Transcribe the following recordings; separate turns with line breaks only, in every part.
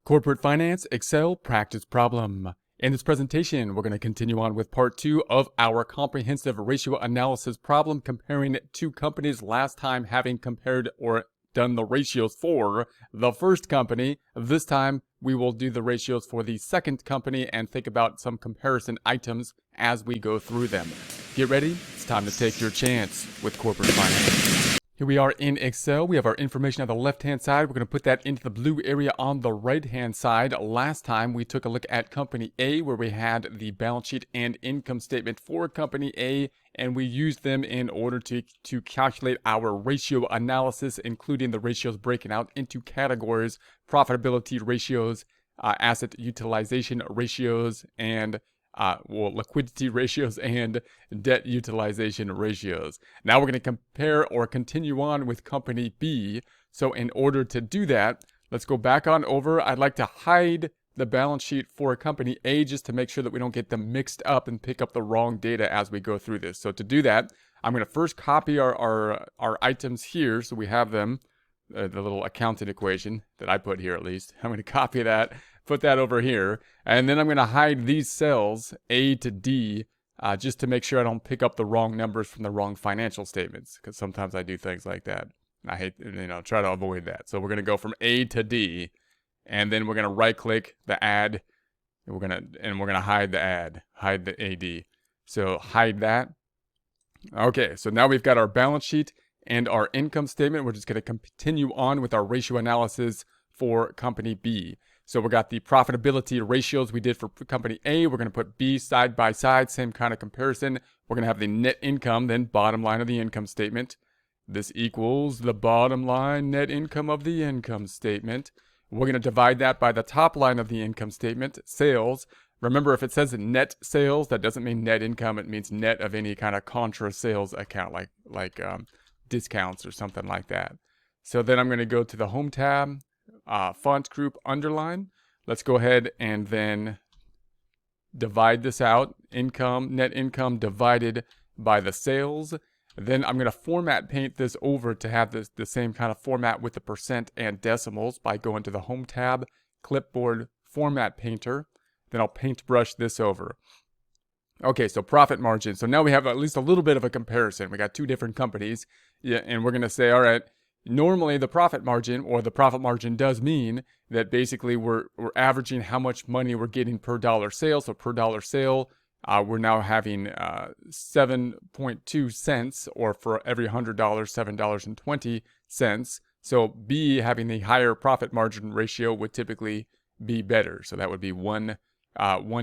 Corporate Finance Excel Practice Problem. In this presentation, we're going to continue on with part 2 of our comprehensive ratio analysis problem comparing two companies, last time having compared or done the ratios for the first company. This time, we will do the ratios for the second company and think about some comparison items as we go through them. Get ready, it's time to take your chance with corporate finance. Here we are in Excel. We have our information on the left-hand side. We're going to put that into the blue area on the right-hand side. Last time, we took a look at Company A, where we had the balance sheet and income statement for Company A, and we used them in order to calculate our ratio analysis, including the ratios breaking out into categories: profitability ratios, asset utilization ratios, and liquidity ratios and debt utilization ratios. Now we're going to compare or continue on with Company B. So in order to do that, let's go back on over. I'd like to hide the balance sheet for Company A just to make sure that we don't get them mixed up and pick up the wrong data as we go through this. So to do that, I'm going to first copy our items here so we have them, the little accounting equation that I put here at least. I'm going to copy that, put that over here, and then I'm going to hide these cells, A to D, just to make sure I don't pick up the wrong numbers from the wrong financial statements, because sometimes I do things like that. I hate, try to avoid that. So we're going to go from A to D, and then we're going to right-click the add, and we're going to hide the add, hide the AD. So hide that. Okay, so now we've got our balance sheet and our income statement. We're just going to continue on with our ratio analysis for Company B. So we got the profitability ratios we did for Company A. We're going to put B side by side, same kind of comparison. We're going to have the net income, then bottom line of the income statement. This equals the bottom line net income of the income statement. We're going to divide that by the top line of the income statement, sales. Remember, if it says net sales, that doesn't mean net income. It means net of any kind of contra sales account, like discounts or something like that. So then I'm going to go to the Home tab, font group underline. Let's go ahead and then divide this out. Net income divided by the sales. Then I'm going to format paint this over to have the same kind of format with the percent and decimals by going to the Home tab, clipboard, format painter. Then I'll paintbrush this over. Okay, so profit margin. So now we have at least a little bit of a comparison. We got two different companies, and we're going to say, all right, normally the profit margin does mean that basically we're averaging how much money we're getting per dollar sale. So per dollar sale, we're now having 7.2 cents, or for every $100, $7.20. So B, having the higher profit margin ratio, would typically be better. So that would be one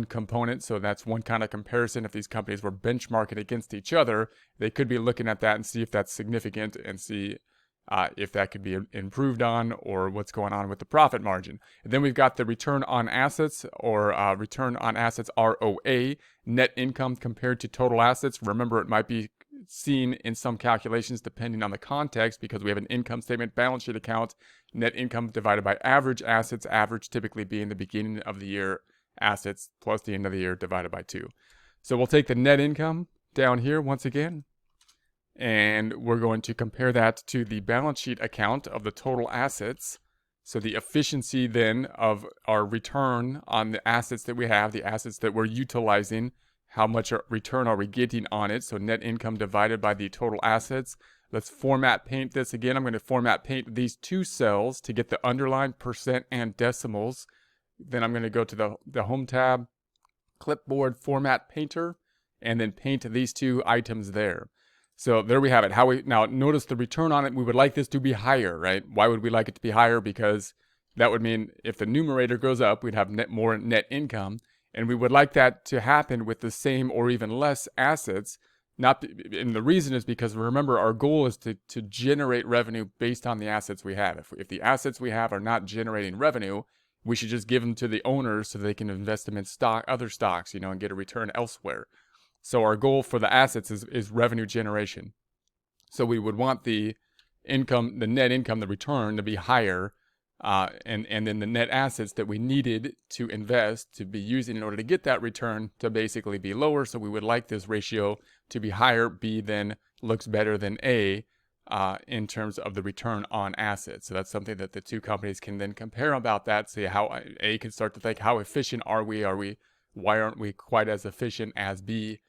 component. So that's one kind of comparison. If these companies were benchmarking against each other, they could be looking at that and see if that's significant and see if that could be improved on, or what's going on with the profit margin. And then we've got the return on assets, or return on assets, ROA, net income compared to total assets. Remember, it might be seen in some calculations depending on the context, because we have an income statement, balance sheet account, net income divided by average assets, average typically being the beginning of the year assets plus the end of the year divided by 2. So we'll take the net income down here once again, and we're going to compare that to the balance sheet account of the total assets. So the efficiency then of our return on the assets that we have, the assets that we're utilizing, how much return are we getting on it? So net income divided by the total assets. Let's format paint this again. I'm going to format paint these two cells to get the underline, percent, and decimals. Then I'm going to go to the Home tab, clipboard, format painter, and then paint these two items there. So there we have it. Now notice the return on it. We would like this to be higher, right? Why would we like it to be higher? Because that would mean if the numerator goes up, we'd have more net income. And we would like that to happen with the same or even less assets. And the reason is because, remember, our goal is to generate revenue based on the assets we have. If the assets we have are not generating revenue, we should just give them to the owners so they can invest them in other stocks, and get a return elsewhere. So our goal for the assets is revenue generation. So we would want the income, the net income, the return to be higher, and then the net assets that we needed to invest to be using in order to get that return to basically be lower. So we would like this ratio to be higher. B then looks better than A. in terms of the return on assets. So that's something that the two companies can then compare about that, see how A can start to think, how efficient are we? Why aren't we quite as efficient as B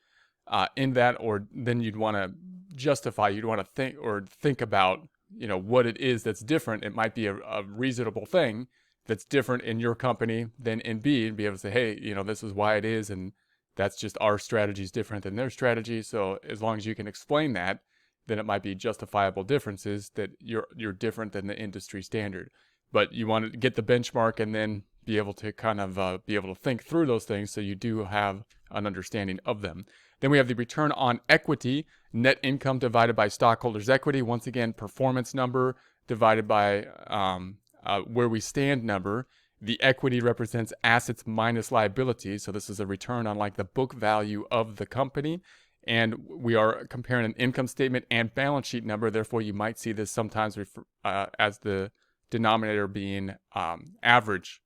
in that? Or then you'd want to justify, you'd want to think about, what it is that's different. It might be a reasonable thing that's different in your company than in B, and be able to say, hey, this is why it is, and that's just our strategy is different than their strategy. So as long as you can explain that, then it might be justifiable differences that you're different than the industry standard. But you want to get the benchmark and then be able to kind of be able to think through those things so you do have an understanding of them. Then we have the return on equity, net income divided by stockholders' equity. Once again, performance number divided by where we stand number. The equity represents assets minus liabilities. So this is a return on like the book value of the company. And we are comparing an income statement and balance sheet number. Therefore, you might see this sometimes as the denominator being average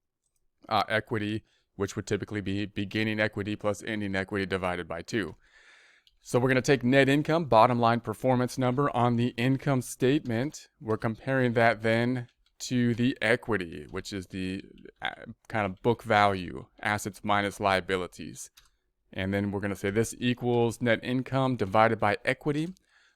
equity, which would typically be beginning equity plus ending equity divided by 2. So we're going to take net income, bottom line performance number on the income statement. We're comparing that then to the equity, which is the kind of book value, assets minus liabilities. And then we're going to say this equals net income divided by equity.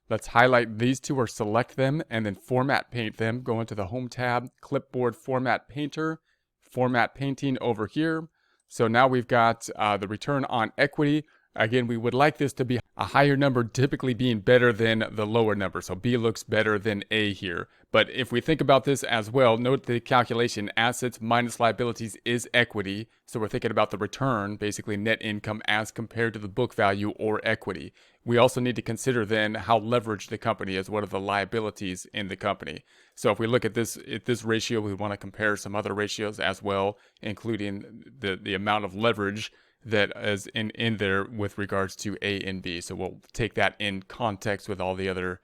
Let's highlight these two or select them and then format paint them. Go into the Home tab, Clipboard Format Painter, Format Painting over here. So now we've got the return on equity. Again, we would like this to be a higher number, typically being better than the lower number. So B looks better than A here. But if we think about this as well, note the calculation, assets minus liabilities is equity. So we're thinking about the return, basically net income as compared to the book value or equity. We also need to consider then how leveraged the company is. What are the liabilities in the company? So if we look at this ratio, we want to compare some other ratios as well, including the amount of leverage that is in there with regards to A and B. So we'll take that in context with all the other,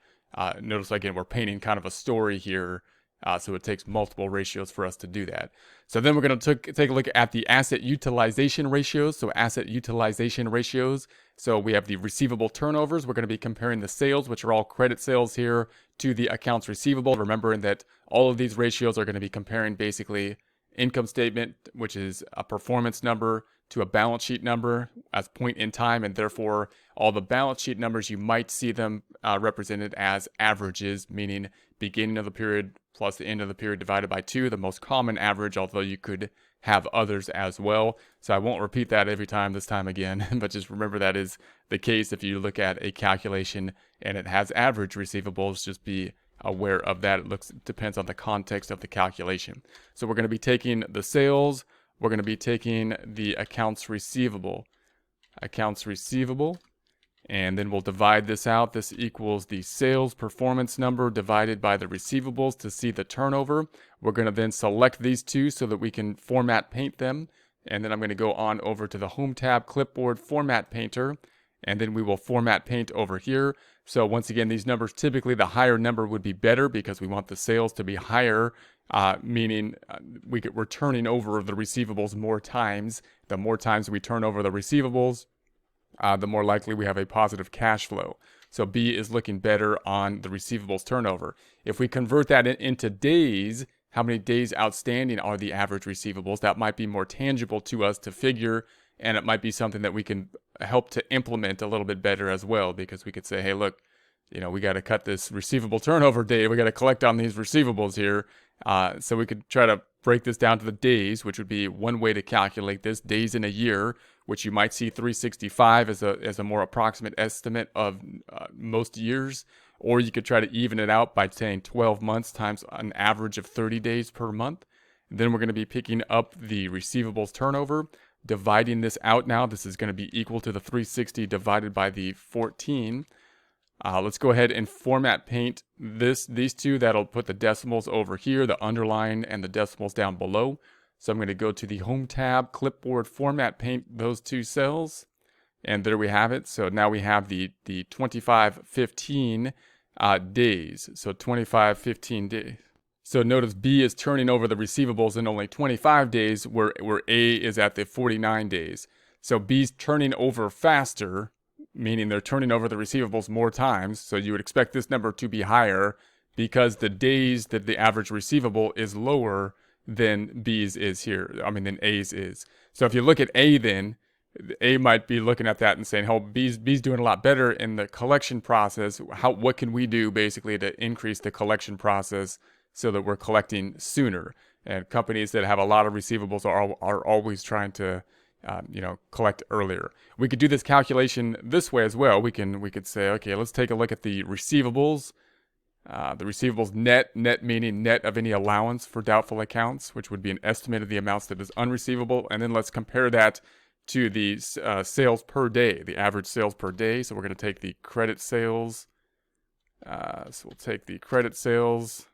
notice again, we're painting kind of a story here. So it takes multiple ratios for us to do that. So then we're going to take a look at the asset utilization ratios. So asset utilization ratios. So we have the receivable turnovers. We're going to be comparing the sales, which are all credit sales here, to the accounts receivable. Remembering that all of these ratios are going to be comparing basically income statement, which is a performance number, to a balance sheet number as point in time, and therefore all the balance sheet numbers, you might see them represented as averages, meaning beginning of the period plus the end of the period divided by 2, the most common average, although you could have others as well. So I won't repeat that every time this time again, but just remember that is the case if you look at a calculation and it has average receivables. Just be aware of that. It depends on the context of the calculation. So we're going to be taking the sales, we're going to be taking the accounts receivable, and then we'll divide this out. This equals the sales performance number divided by the receivables to see the turnover. We're going to then select these two so that we can format paint them. And then I'm going to go on over to the Home tab, Clipboard Format Painter, and then we will format paint over here. So once again, these numbers, typically the higher number would be better because we want the sales to be higher, meaning we're turning over the receivables more times. The more times we turn over the receivables, the more likely we have a positive cash flow. So B is looking better on the receivables turnover. If we convert that into days, how many days outstanding are the average receivables? That might be more tangible to us to figure, and it might be something that we can help to implement a little bit better as well, because we could say, hey, look, we got to cut this receivable turnover day. We got to collect on these receivables here. So we could try to break this down to the days, which would be one way to calculate this, days in a year, which you might see 365 as a more approximate estimate of most years. Or you could try to even it out by saying 12 months times an average of 30 days per month. Then we're going to be picking up the receivables turnover, dividing this out now. This is going to be equal to the 360 divided by the 14. Let's go ahead and format paint these two. That'll put the decimals over here, the underline and the decimals down below. So I'm going to go to the Home tab, Clipboard Format Paint those two cells. And there we have it. So now we have the 2515 days. So 2515 days. So notice B is turning over the receivables in only 25 days, where A is at the 49 days. So B's turning over faster meaning they're turning over the receivables more times. So you would expect this number to be higher because the days that the average receivable is lower than B's is here. I mean, than A's is. So if you look at A, then A might be looking at that and saying, "Oh, B's doing a lot better in the collection process. What can we do basically to increase the collection process so that we're collecting sooner?" And companies that have a lot of receivables are always trying to, collect earlier. We could do this calculation this way as well. We could say, okay, let's take a look at the receivables. The receivables net meaning net of any allowance for doubtful accounts, which would be an estimate of the amounts that is unreceivable. And then let's compare that to the sales per day, the average sales per day. So we're going to take the credit sales. So we'll take the credit sales.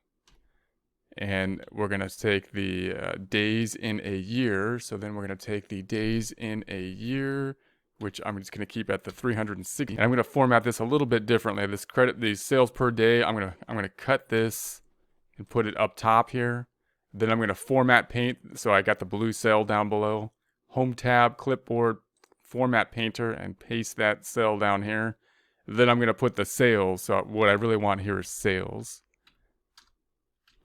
And we're going to take the days in a year. So then we're going to take the days in a year, which I'm just going to keep at the 360. And I'm going to format this a little bit differently. These sales per day, I'm going to cut this and put it up top here. Then I'm going to format paint. So I got the blue cell down below. Home tab, clipboard, format painter, and paste that cell down here. Then I'm going to put the sales. So what I really want here is sales.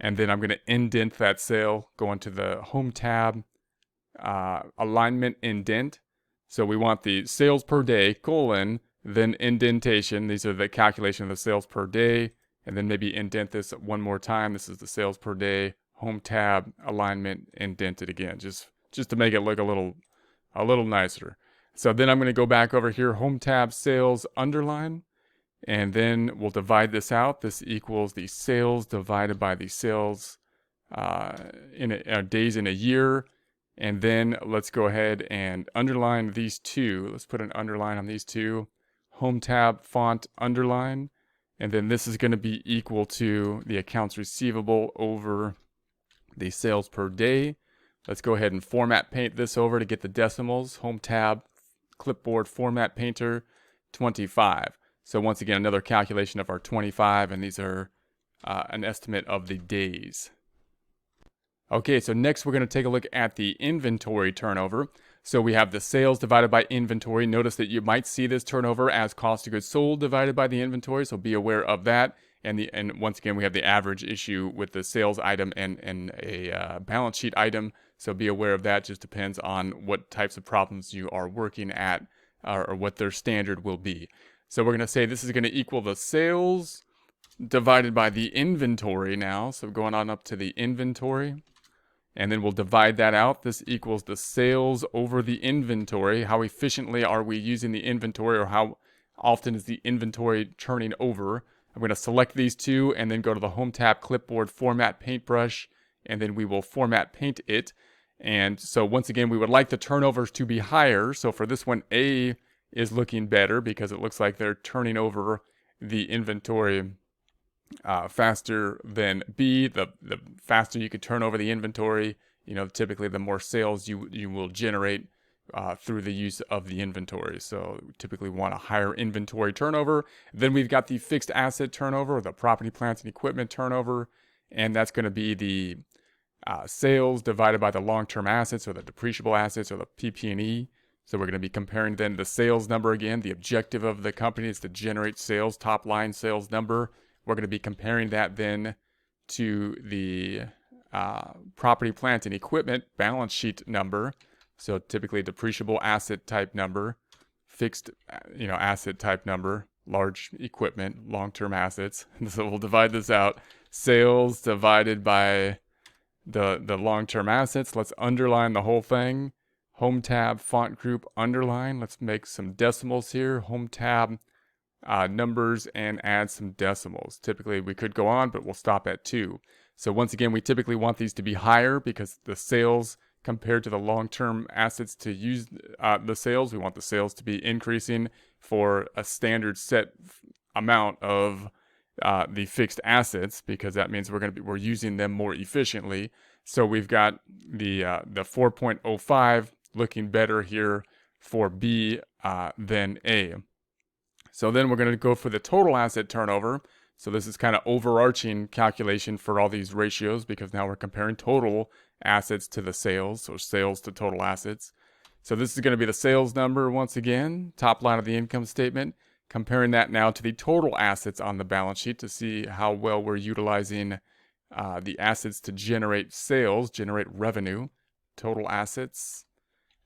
And then I'm going to indent that cell, go into the home tab, alignment indent. So we want the sales per day, colon, then indentation. These are the calculation of the sales per day. And then maybe indent this one more time. This is the sales per day, home tab, alignment, indent it again. Just to make it look a little nicer. So then I'm going to go back over here, home tab, sales, underline. And then we'll divide this out. This equals the sales divided by the sales days in a year. And then let's go ahead and underline these two. Let's put an underline on these two. Home tab, font, underline. And then this is going to be equal to the accounts receivable over the sales per day. Let's go ahead and format paint this over to get the decimals. Home tab, clipboard, format painter, 25. So once again, another calculation of our 25, and these are an estimate of the days. Okay, so next we're going to take a look at the inventory turnover. So we have the sales divided by inventory. Notice that you might see this turnover as cost of goods sold divided by the inventory, so be aware of that. And once again, we have the average issue with the sales item and a balance sheet item, so be aware of that. Just depends on what types of problems you are working at or what their standard will be. So we're going to say this is going to equal the sales divided by the inventory now. So going on up to the inventory. And then we'll divide that out. This equals the sales over the inventory. How efficiently are we using the inventory, or how often is the inventory turning over? I'm going to select these two and then go to the home tab, clipboard, format paintbrush, and then we will format paint it. And so once again, we would like the turnovers to be higher. So for this one, A is looking better because it looks like they're turning over the inventory faster than B. The faster you could turn over the inventory, typically the more sales you will generate through the use of the inventory. So we typically want a higher inventory turnover. Then we've got the fixed asset turnover, the property, plants, and equipment turnover, and that's going to be the sales divided by the long-term assets, or the depreciable assets, or the PP&E. So we're going to be comparing then the sales number again. The objective of the company is to generate sales, top line sales number. We're going to be comparing that then to the property, plant, and equipment balance sheet number. So typically depreciable asset type number, fixed asset type number, large equipment, long-term assets. So we'll divide this out. Sales divided by the long-term assets. Let's underline the whole thing. Home tab, font group, underline. Let's make some decimals here. Home tab, numbers, and add some decimals. Typically we could go on, but we'll stop at 2. So once again, we typically want these to be higher because the sales compared to the long-term assets to use the sales, we want the sales to be increasing for a standard set amount of the fixed assets, because that means we're using them more efficiently. So we've got the 4.05 looking better here for B than A. So then we're going to go for the total asset turnover. So this is kind of overarching calculation for all these ratios, because now we're comparing total assets to the sales, or sales to total assets. So this is going to be the sales number once again, top line of the income statement, comparing that now to the total assets on the balance sheet to see how well we're utilizing the assets to generate sales, generate revenue, total assets.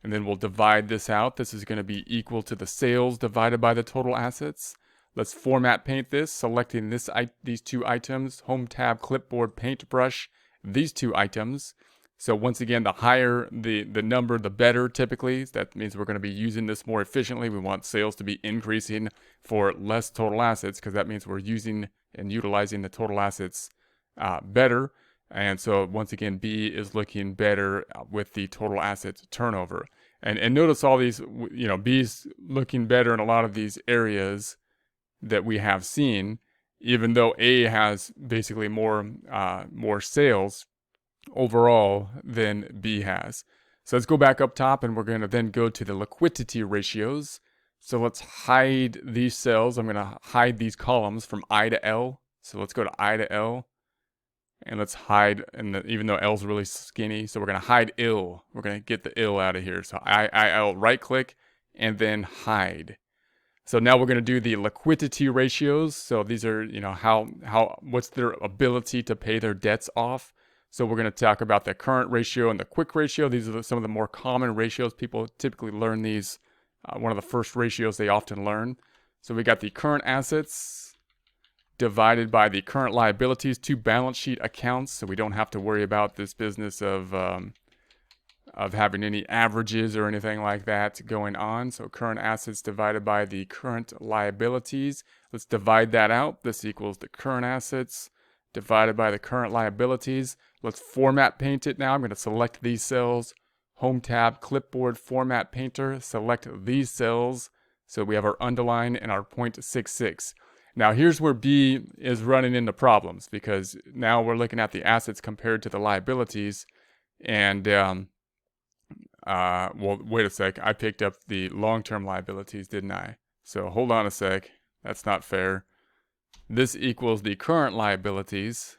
And then we'll divide this out. This is going to be equal to the sales divided by the total assets. Let's format paint this, selecting these two items, Home tab, Clipboard, Paintbrush, these two items. So once again, the higher the number, the better typically. That means we're going to be using this more efficiently. We want sales to be increasing for less total assets because that means we're using and utilizing the total assets better. And so once again, B is looking better with the total assets turnover. And notice all these, B's looking better in a lot of these areas that we have seen, even though A has basically more sales overall than B has. So let's go back up top and we're going to then go to the liquidity ratios. So let's hide these cells. I'm going to hide these columns from I to L. So let's go to I to L. And let's hide, even though L's really skinny, so we're going to hide ill. We're going to get the ill out of here. So I'll right click and then hide. So now we're going to do the liquidity ratios. So these are, what's their ability to pay their debts off. So we're going to talk about the current ratio and the quick ratio. These are some of the more common ratios. People typically learn these. One of the first ratios they often learn. So we got the current assets divided by the current liabilities, two balance sheet accounts, so we don't have to worry about this business of having any averages or anything like that going on. So current assets divided by the current liabilities. Let's divide that out. This equals the current assets divided by the current liabilities. Let's format paint it now. I'm going to select these cells, Home tab, Clipboard, Format Painter, select these cells. So we have our underline and our 0.66. Now here's where B is running into problems because now we're looking at the assets compared to the liabilities. And, well, wait a sec. I picked up the long-term liabilities, didn't I? So hold on a sec. That's not fair. This equals the current liabilities.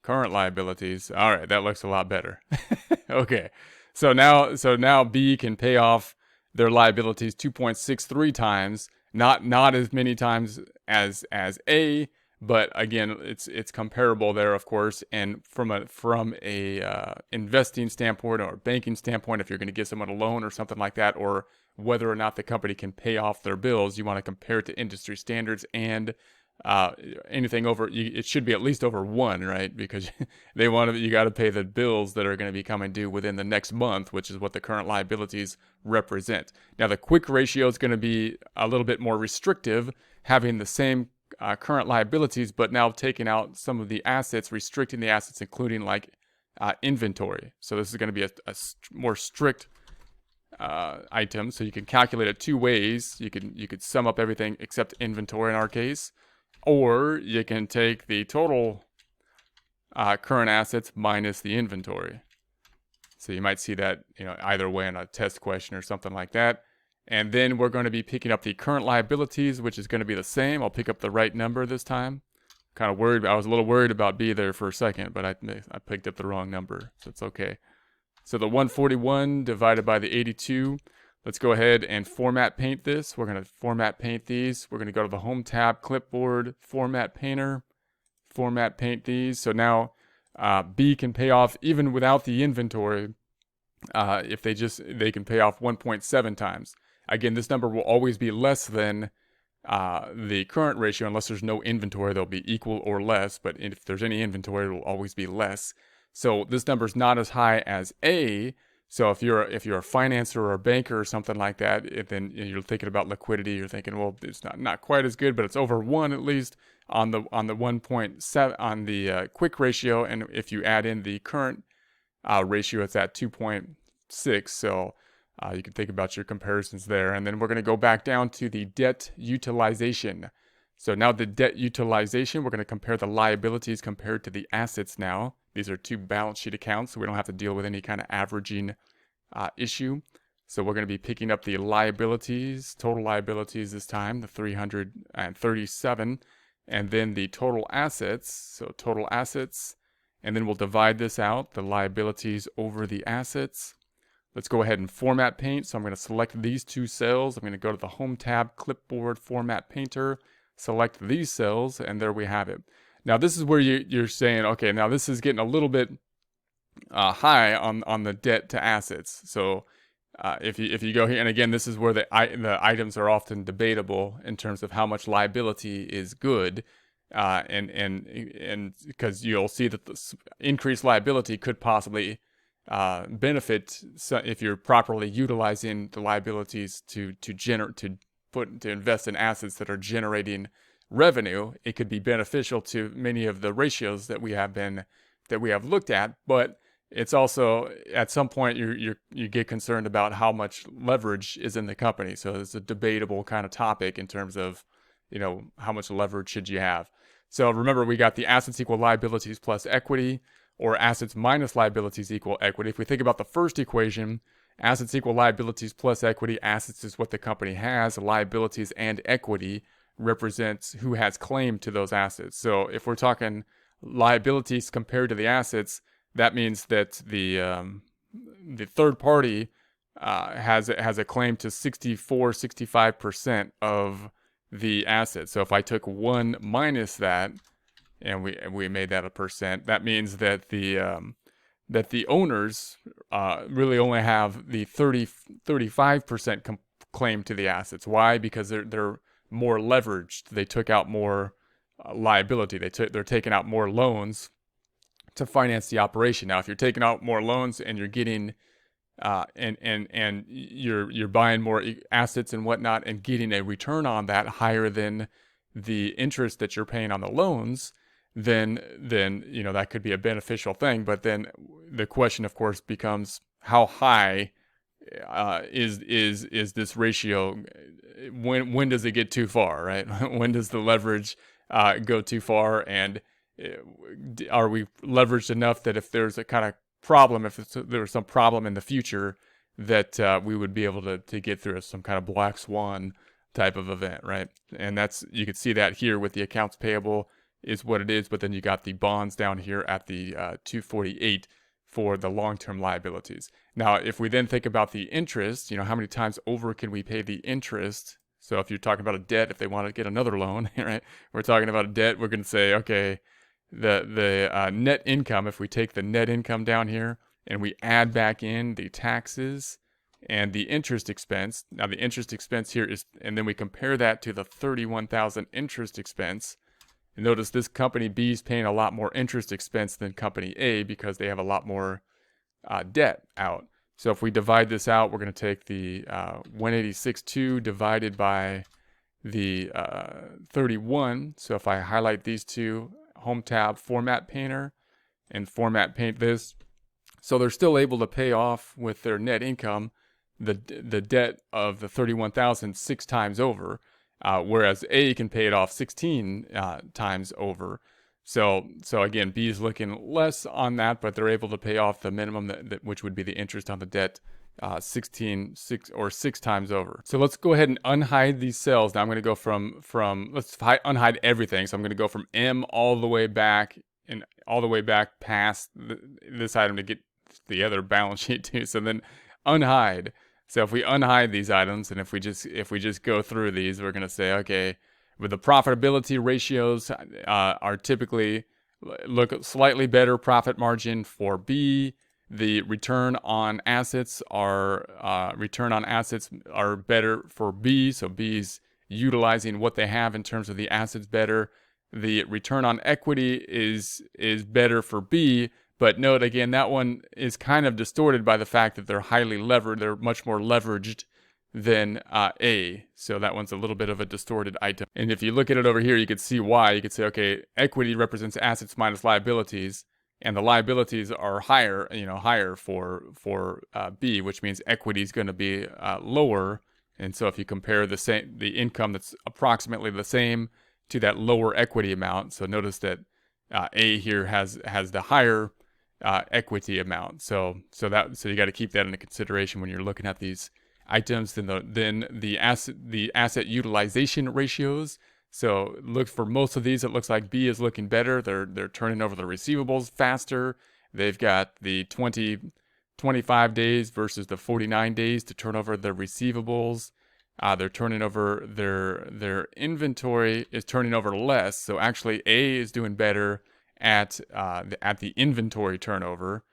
Current liabilities. All right, that looks a lot better. Okay. So now B can pay off their liabilities 2.63 times. Not as many times as A, but again, it's comparable there, of course. And from a investing standpoint or banking standpoint, if you're going to give someone a loan or something like that, or whether or not the company can pay off their bills, you want to compare it to industry standards and anything over. It should be at least over 1, right? Because you got to pay the bills that are going to be coming due within the next month, which is what the current liabilities represent. Now the quick ratio is going to be a little bit more restrictive, having the same current liabilities, but now taking out some of the assets, restricting the assets, including like inventory. So this is going to be a more strict item. So you can calculate it two ways. You could sum up everything except inventory in our case, or you can take the total current assets minus the inventory. So you might see that, either way in a test question or something like that. And then we're going to be picking up the current liabilities, which is going to be the same. I'll pick up the right number this time. Kind of worried. I was a little worried about B there for a second, but I picked up the wrong number, so it's okay. So the 141 divided by the 82. Let's go ahead and format paint this. We're going to format paint these. We're going to go to the Home tab, Clipboard, Format Painter, format paint these. So now B can pay off even without the inventory. If they can pay off 1.7 times. Again, this number will always be less than the current ratio unless there's no inventory. They'll be equal or less, but if there's any inventory, it will always be less. So this number is not as high as A. So if you're a financer or a banker or something like that, then you're thinking about liquidity. You're thinking, well, it's not quite as good, but it's over 1 at least on the 1.7 on the quick ratio. And if you add in the current ratio, it's at 2.6. So you can think about your comparisons there. And then we're going to go back down to the debt utilization. So now the debt utilization, we're going to compare the liabilities compared to the assets now. These are two balance sheet accounts, so we don't have to deal with any kind of averaging issue. So we're going to be picking up the liabilities, total liabilities this time, the 337, and then the total assets. So total assets, and then we'll divide this out, the liabilities over the assets. Let's go ahead and format paint. So I'm going to select these two cells. I'm going to go to the Home tab, Clipboard, Format Painter, select these cells, and there we have it. Now this is where you're saying, okay, now this is getting a little bit high on the debt to assets. So if you go here, and again, this is where the items are often debatable in terms of how much liability is good, and because you'll see that the increased liability could possibly benefit if you're properly utilizing the liabilities to invest in assets that are generating revenue. It could be beneficial to many of the ratios that we have looked at, but it's also at some point you get concerned about how much leverage is in the company. So it's a debatable kind of topic in terms of, how much leverage should you have. So remember, we got the assets equal liabilities plus equity, or assets minus liabilities equal equity. If we think about the first equation, assets equal liabilities plus equity, assets is what the company has, liabilities and equity represents who has claim to those assets. So if we're talking liabilities compared to the assets, that means that the third party has a claim to 65% of the assets. So if I took 1 minus that, and we made that a percent, that means that the owners really only have the 35% claim to the assets. Why? Because they're more leveraged. They took out more liability. They're taking out more loans to finance the operation. Now, if you're taking out more loans and you're getting and you're buying more assets and whatnot and getting a return on that higher than the interest that you're paying on the loans, then that could be a beneficial thing. But then the question, of course, becomes how high is this ratio? When does it get too far, right? When does the leverage go too far? And are we leveraged enough that if there's a kind of problem, if there's some problem in the future, that we would be able to get through some kind of black swan type of event, right? And you could see that here with the accounts payable is what it is, but then you got the bonds down here at the 248 for the long-term liabilities. Now, if we then think about the interest, how many times over can we pay the interest? So if you're talking about a debt, if they want to get another loan, right? We're talking about a debt, we're going to say, okay, the net income, if we take the net income down here and we add back in the taxes and the interest expense. Now the interest expense here is, and then we compare that to the $31,000 interest expense. And notice this company B is paying a lot more interest expense than company A because they have a lot more debt out. So if we divide this out, we're going to take the 186.2 divided by the 31. So if I highlight these two, Home tab, Format Painter, and format paint this, so they're still able to pay off with their net income the debt of the 31,000 6 times over. Whereas A can pay it off 16 times over. So again, B is looking less on that, but they're able to pay off the minimum, which would be the interest on the debt, 6 times over. So let's go ahead and unhide these cells. Now I'm going to go from let's unhide everything. So I'm going to go from M all the way back and all the way back past this item to get the other balance sheet too. So then unhide. So if we unhide these items, and if we just go through these, we're going to say, okay, with the profitability ratios are typically look slightly better profit margin for B. The return on assets are better for B. So B's utilizing what they have in terms of the assets better. The return on equity is better for B. But note again, that one is kind of distorted by the fact that they're highly levered. They're much more leveraged than A. So that one's a little bit of a distorted item. And if you look at it over here, you could see why. You could say, okay, equity represents assets minus liabilities, and the liabilities are higher for B, which means equity is going to be lower. And so if you compare the income that's approximately the same to that lower equity amount, so notice that A here has the higher equity amount. So you got to keep that into consideration when you're looking at these items. Then the asset utilization ratios. So look for most of these. It looks like B is looking better. They're turning over the receivables faster. They've got the 20 25 days versus the 49 days to turn over their receivables. They're turning over their inventory is turning over less. So actually, A is doing better at the inventory turnover,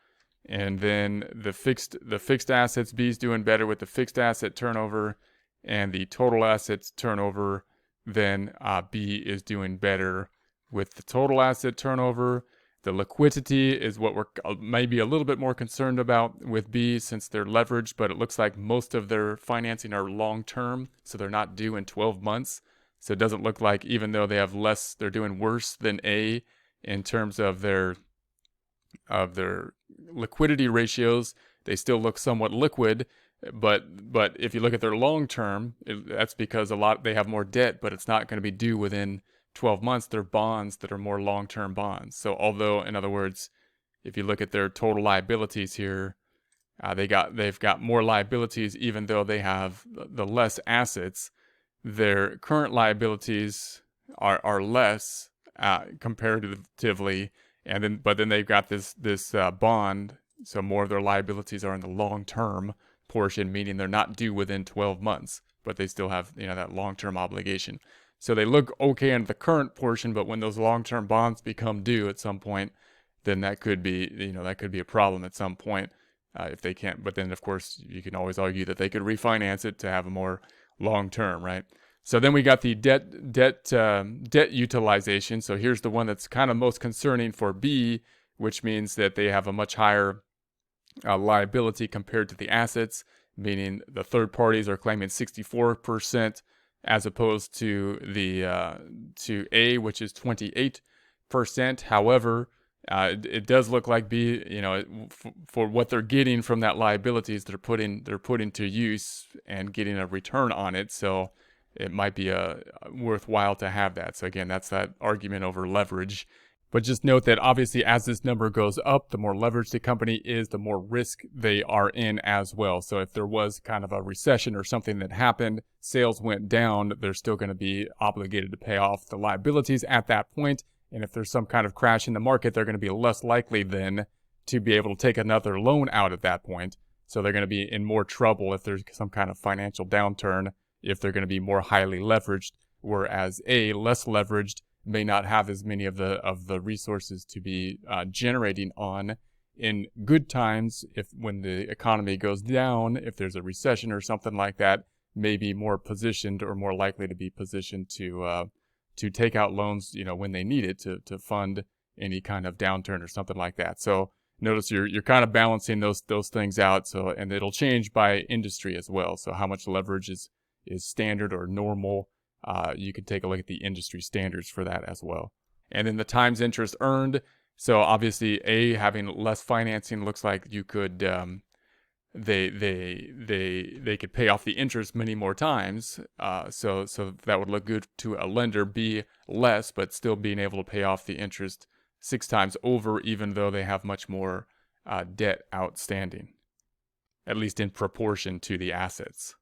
and then the fixed assets, B is doing better with the fixed asset turnover, and the total assets turnover. Then B is doing better with the total asset turnover. The liquidity is what we're maybe a little bit more concerned about with B, since they're leveraged, but it looks like most of their financing are long-term, so they're not due in 12 months. So it doesn't look like, even though they have less, they're doing worse than A in terms of their liquidity ratios. They still look somewhat liquid, but if you look at their long-term, that's because they have more debt, but it's not going to be due within 12 months. They're bonds that are more long-term bonds. So although, in other words, if you look at their total liabilities here, they've got more liabilities, even though they have the less assets. Their current liabilities are less comparatively, but then they've got this bond, so more of their liabilities are in the long-term portion, meaning they're not due within 12 months, but they still have that long-term obligation. So they look okay in the current portion, but when those long-term bonds become due at some point, then that could be a problem at some point if they can't. But then, of course, you can always argue that they could refinance it to have a more long-term, right? So then we got the debt utilization. So here's the one that's kind of most concerning for B, which means that they have a much higher liability compared to the assets, meaning the third parties are claiming 64%. As opposed to to A, which is 28%. However, it does look like B, for what they're getting from that liabilities, they're putting to use and getting a return on it. So it might be worthwhile to have that. So again, that's that argument over leverage. But just note that obviously as this number goes up, the more leveraged the company is, the more risk they are in as well. So if there was kind of a recession or something that happened, sales went down, they're still going to be obligated to pay off the liabilities at that point. And if there's some kind of crash in the market, they're going to be less likely then to be able to take another loan out at that point. So they're going to be in more trouble if there's some kind of financial downturn, if they're going to be more highly leveraged, whereas A, less leveraged, may not have as many of the resources to be generating on in good times. When the economy goes down, if there's a recession or something like that, may be more positioned or more likely to be positioned to take out loans, when they need it to fund any kind of downturn or something like that. So notice you're kind of balancing those things out. So, and it'll change by industry as well. So how much leverage is standard or normal. You can take a look at the industry standards for that as well. And then the times interest earned. So obviously, A, having less financing looks like you could they could pay off the interest many more times. So that would look good to a lender. B, less, but still being able to pay off the interest 6 times over, even though they have much more debt outstanding, at least in proportion to the assets.